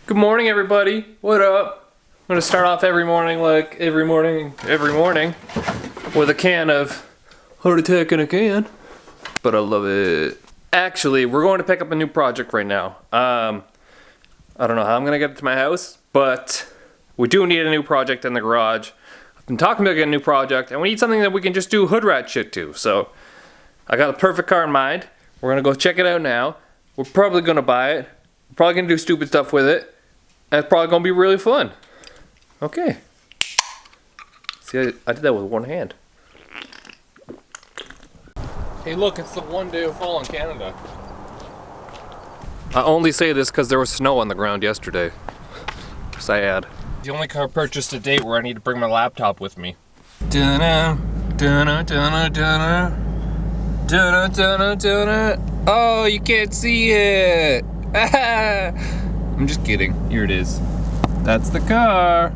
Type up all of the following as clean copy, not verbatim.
Good morning, everybody. What up? I'm gonna start off every morning every morning with a can of heart attack in a can. But I love it. Actually, we're going to pick up a new project right now. I don't know how I'm gonna get it to my house, but we do need a new project in the garage. I've been talking about getting a new project, and we need something that we can just do hood rat shit to. So I got a perfect car in mind. We're gonna go check it out now. We're probably gonna buy it. We're probably gonna do stupid stuff with it. And it's probably gonna be really fun. Okay. See, I did that with one hand. Hey look, it's the one day of fall in Canada. I only say this because there was snow on the ground yesterday. Sad. The only car purchased to date where I need to bring my laptop with me. Dun-na, dun-na, dun-na, dun-na. Dun-na, dun-na, dun-na. Oh, you can't see it! I'm just kidding. Here it is. That's the car.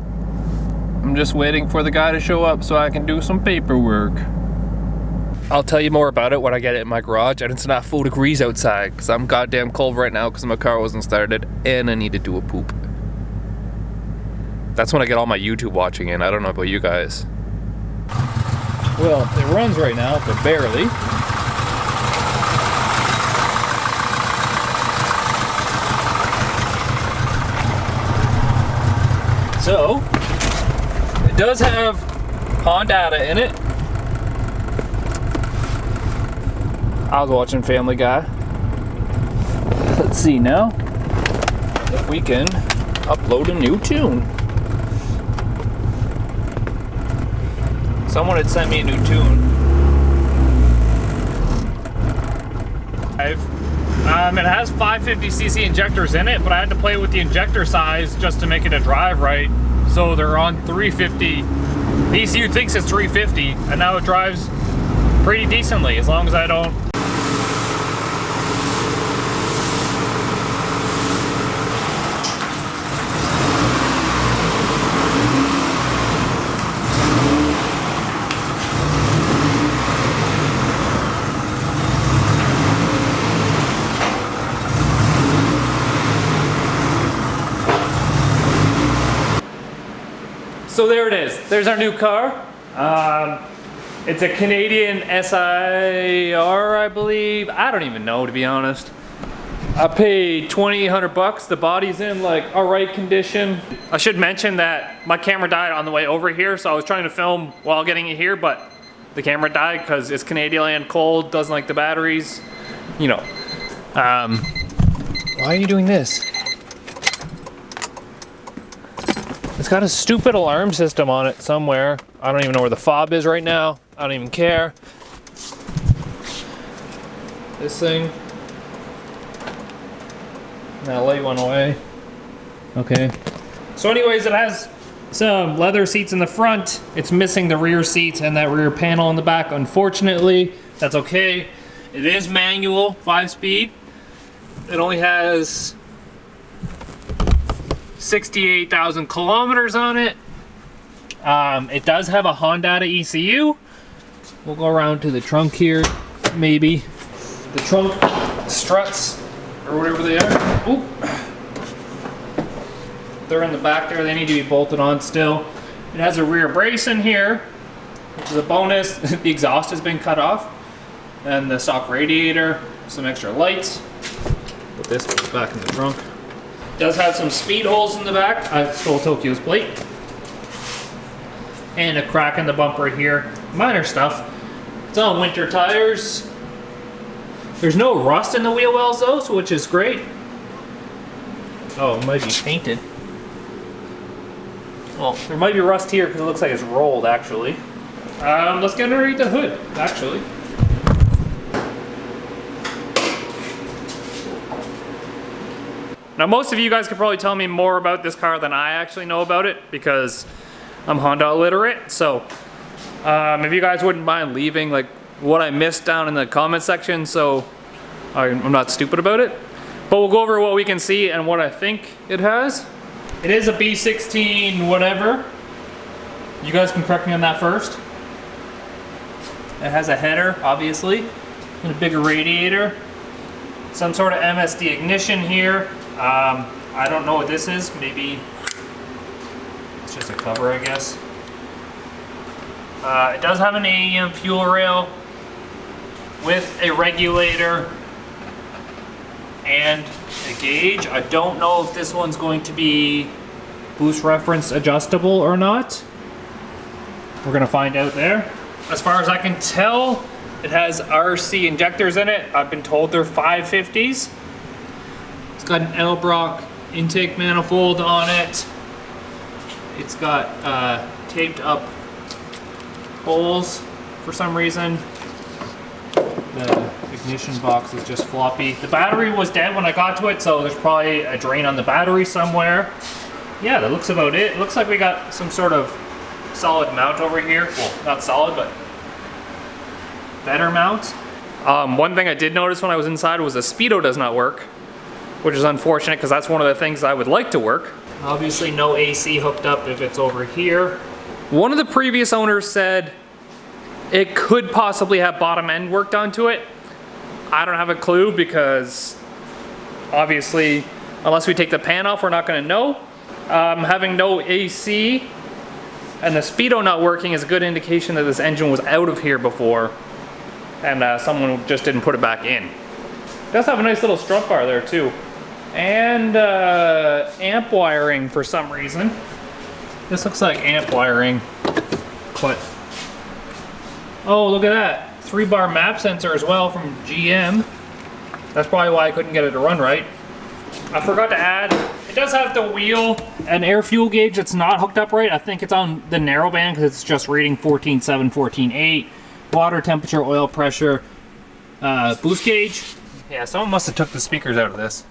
I'm just waiting for the guy to show up so I can do some paperwork. I'll tell you more about it when I get it in my garage and it's not 4 degrees outside because I'm goddamn cold right now because my car wasn't started and I need to do a poop. That's when I get all my YouTube watching in. I don't know about you guys. Well, it runs right now, but barely. So, it does have Honda in it. I was watching Family Guy. Let's see now if we can upload a new tune. Someone had sent me a new tune. It has 550cc injectors in it, but I had to play with the injector size just to make it a drive right. So they're on 350. The ECU thinks it's 350, and now it drives pretty decently as long as I don't. So there it is. There's our new car. It's a Canadian SIR, I believe. I don't even know, to be honest. I paid $2,800. The body's in like alright condition. I should mention that my camera died on the way over here, so I was trying to film while getting it here, but the camera died because it's Canadian and cold, doesn't like the batteries. You know. Why are you doing this? It's got a stupid alarm system on it somewhere. I don't even know where the fob is right now. I don't even care. This thing. That light went away. Okay. So anyways, it has some leather seats in the front. It's missing the rear seats and that rear panel in the back. Unfortunately, that's okay. It is manual, 5-speed. It only has 68,000 kilometers on it. It does have a Honda ECU. We'll go around to the trunk here, maybe. The trunk struts, or whatever they are. Oop. They're in the back there. They need to be bolted on still. It has a rear brace in here, which is a bonus. The exhaust has been cut off. And the stock radiator, some extra lights. Put this back in the trunk. Does have some speed holes in the back. I stole Tokyo's plate. And a crack in the bumper here. Minor stuff. It's on winter tires. There's no rust in the wheel wells though, so which is great. Oh, it might be painted. Well, there might be rust here because it looks like it's rolled actually. Let's get underneath the hood, actually. Now most of you guys could probably tell me more about this car than I actually know about it because I'm Honda illiterate. So if you guys wouldn't mind leaving like what I missed down in the comment section so I'm not stupid about it. But we'll go over what we can see and what I think it has. It is a B16 whatever. You guys can correct me on that first. It has a header, obviously, and a bigger radiator. Some sort of MSD ignition here. I don't know what this is. Maybe it's just a cover, I guess. It does have an AEM fuel rail with a regulator and a gauge. I don't know if this one's going to be boost reference adjustable or not. We're gonna find out there. As far as I can tell, it has RC injectors in it. I've been told they're 550s. It's got an Elbrock intake manifold on it. It's got taped up holes for some reason. The ignition box is just floppy. The battery was dead when I got to it, so there's probably a drain on the battery somewhere. Yeah, that looks about it. It looks like we got some sort of solid mount over here. Well, not solid, but better mount. One thing I did notice when I was inside was the speedo does not work, which is unfortunate because that's one of the things I would like to work. Obviously no AC hooked up if it's over here. One of the previous owners said it could possibly have bottom end work done to it. I don't have a clue because obviously unless we take the pan off, we're not gonna know. Having no AC and the speedo not working is a good indication that this engine was out of here before and someone just didn't put it back in. It does have a nice little strut bar there too. And amp wiring for some reason. This looks like amp wiring, but oh, look at that. 3-bar map sensor as well from GM. That's probably why I couldn't get it to run right. I forgot to add, it does have the wheel and air fuel gauge that's not hooked up right. I think it's on the narrow band because it's just reading 14.7, 14.8. Water temperature, oil pressure, boost gauge. Yeah, someone must have took the speakers out of this.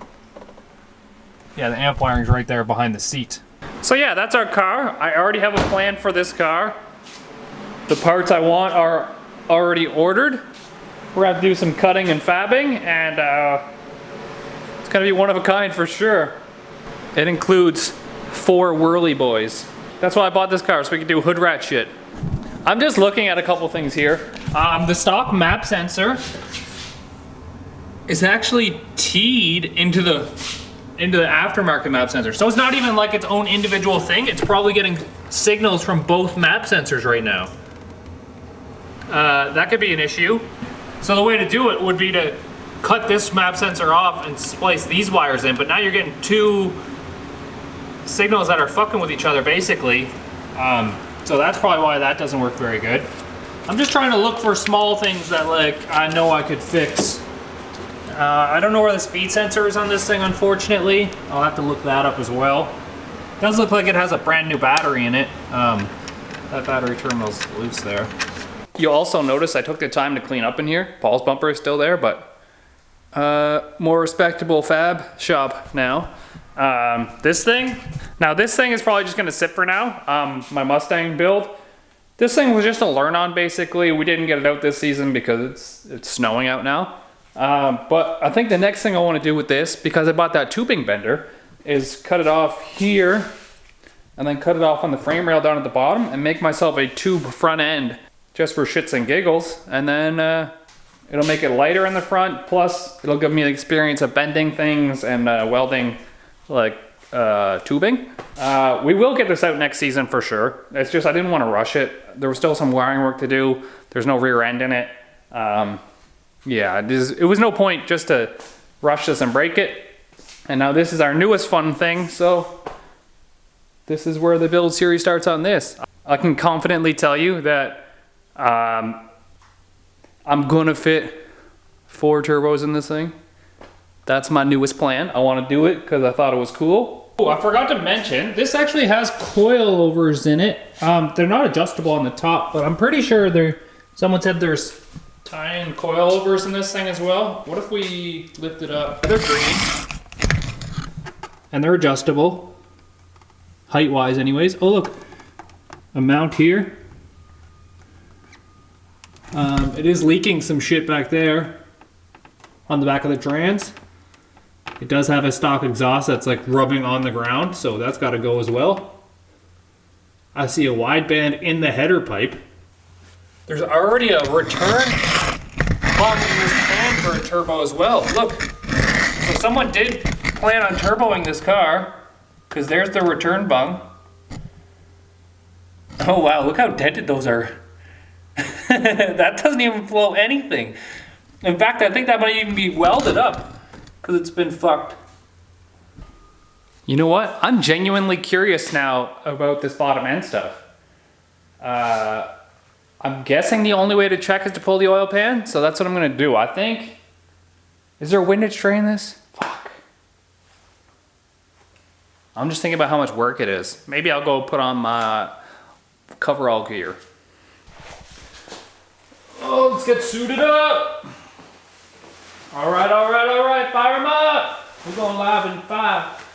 Yeah, the amp wiring's right there behind the seat. So yeah, that's our car. I already have a plan for this car. The parts I want are already ordered. We're gonna have to do some cutting and fabbing, and it's gonna be one of a kind for sure. It includes 4 whirly boys. That's why I bought this car, so we can do hood rat shit. I'm just looking at a couple things here. The stock map sensor is actually teed into the aftermarket map sensor. So it's not even like its own individual thing. It's probably getting signals from both map sensors right now. That could be an issue. So the way to do it would be to cut this map sensor off and splice these wires in, but now you're getting 2 signals that are fucking with each other basically. So that's probably why that doesn't work very good. I'm just trying to look for small things that like I know I could fix. I don't know where the speed sensor is on this thing, unfortunately. I'll have to look that up as well. It does look like it has a brand new battery in it. That battery terminal's loose there. You'll also notice I took the time to clean up in here. Paul's bumper is still there, but more respectable fab shop now. This thing is probably just gonna sit for now. My Mustang build. This thing was just a learn on basically. We didn't get it out this season because it's snowing out now. But I think the next thing I want to do with this, because I bought that tubing bender, is cut it off here and then cut it off on the frame rail down at the bottom and make myself a tube front end just for shits and giggles. And then it'll make it lighter in the front, plus it'll give me the experience of bending things and welding like tubing. We will get this out next season for sure. It's just I didn't want to rush it. There was still some wiring work to do. There's no rear end in it. Yeah, it was no point just to rush this and break it. And now this is our newest fun thing, so this is where the build series starts on this. I can confidently tell you that I'm gonna fit 4 turbos in this thing. That's my newest plan. I want to do it because I thought it was cool. Oh, I forgot to mention, this actually has coilovers in it. They're not adjustable on the top, but I'm pretty sure someone said there's tie-in coilovers in this thing as well. What if we lift it up? They're green. And they're adjustable. Height-wise anyways. Oh look, a mount here. It is leaking some shit back there on the back of the trans. It does have a stock exhaust that's like rubbing on the ground, so that's got to go as well. I see a wideband in the header pipe. There's already a return plug in this pan for a turbo as well. Look, so someone did plan on turboing this car, because there's the return bung. Oh wow, look how dented those are. That doesn't even flow anything. In fact, I think that might even be welded up, because it's been fucked. You know what? I'm genuinely curious now about this bottom end stuff. I'm guessing the only way to check is to pull the oil pan, so that's what I'm gonna do. I think. Is there a windage tray in this? Fuck. I'm just thinking about how much work it is. Maybe I'll go put on my coverall gear. Oh, let's get suited up. All right, fire them up. We're going live in 5.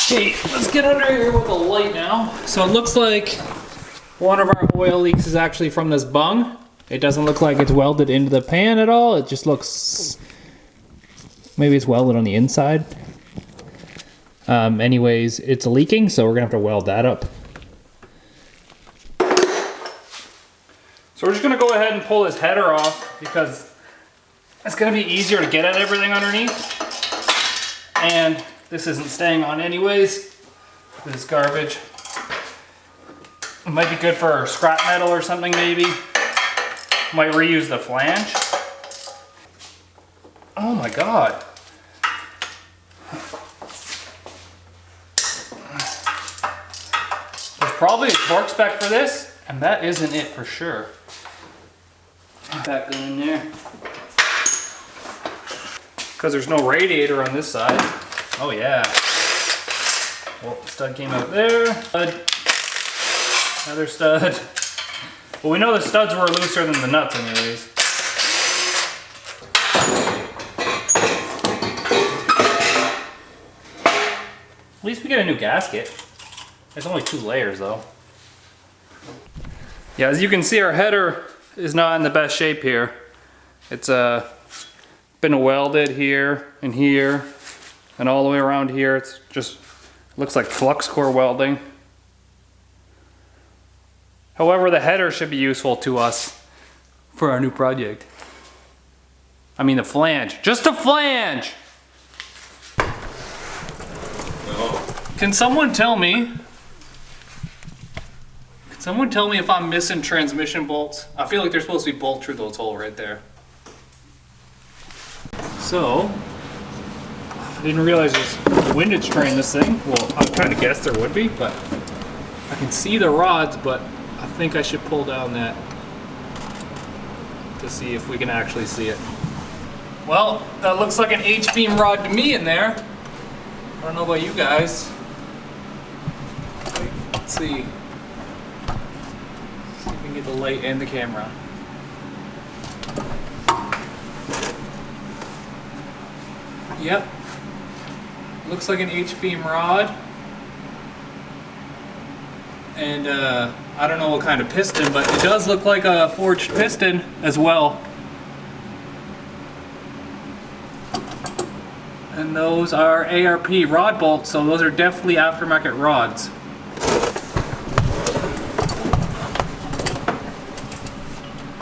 Okay, let's get under here with the light now. So it looks like one of our oil leaks is actually from this bung. It doesn't look like it's welded into the pan at all. It just looks, maybe it's welded on the inside. Anyways, it's leaking, so we're gonna have to weld that up. So we're just gonna go ahead and pull this header off because it's gonna be easier to get at everything underneath. And this isn't staying on anyways. This is garbage. It might be good for scrap metal or something maybe. Might reuse the flange. Oh my God. There's probably a torque spec for this, and that isn't it for sure. Back in there. Because there's no radiator on this side. Oh yeah. Well, the stud came out there. Another stud. Well, we know the studs were looser than the nuts anyways. At least we get a new gasket. There's only 2 layers though. Yeah, as you can see, our header is not in the best shape here. It's been welded here and here and all the way around here. It's just looks like flux core welding. However, the header should be useful to us for our new project. I mean the flange, just the flange! No. Can someone tell me if I'm missing transmission bolts? I feel like they're supposed to be bolt through those holes right there. So, I didn't realize there's a windage tray in this thing. Well, I kind of guessed there would be, but I can see the rods, but I think I should pull down that to see if we can actually see it. Well, that looks like an H-beam rod to me in there. I don't know about you guys. Let's see. See if we can get the light and the camera. Yep. Looks like an H-beam rod. And I don't know what kind of piston, but it does look like a forged piston as well. And those are ARP rod bolts, so those are definitely aftermarket rods.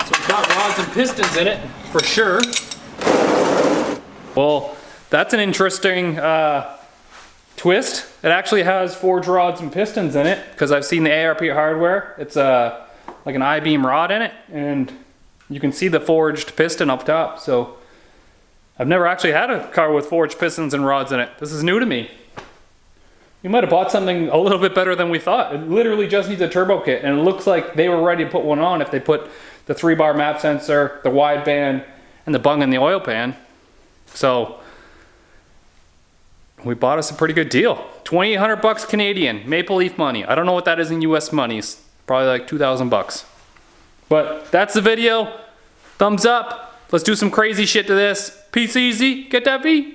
So it's got rods and pistons in it, for sure. Well, that's an interesting twist. It actually has forged rods and pistons in it, because I've seen the ARP hardware. It's like an I-beam rod in it, and you can see the forged piston up top. So I've never actually had a car with forged pistons and rods in it. This is new to me. We might have bought something a little bit better than we thought. It literally just needs a turbo kit, and it looks like they were ready to put one on if they put the 3-bar map sensor, the wideband, and the bung in the oil pan. So we bought us a pretty good deal. 2,800 bucks Canadian, Maple Leaf money. I don't know what that is in US money. It's probably like 2,000 bucks. But that's the video. Thumbs up. Let's do some crazy shit to this. Peace easy. Get that V.